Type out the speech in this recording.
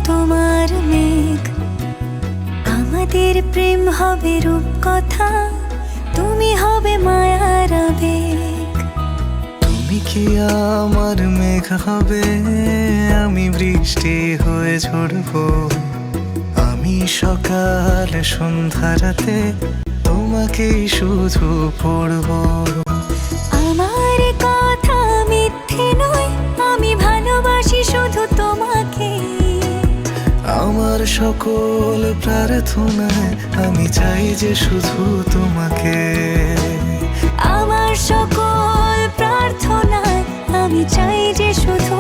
তোমার মেঘ। আমাদের প্রেম হবে রূপকথা, তুমি হবে মায়ার আবেগ। তুমি কি আমার মেঘ হবে, আমি বৃষ্টি হয়ে ঝরবো। আমি সকাল সন্ধ্যা রাতে তোমাকেই শুধু পড়বো। আমার কথা মিথ্যে নয়, আমি ভালোবাসি শুধু তোমাকে। আমার সকল প্রার্থনায় আমি চাই যে শুধু তোমাকে। আমার সকল প্রার্থনায় আমি চাই যে শুধু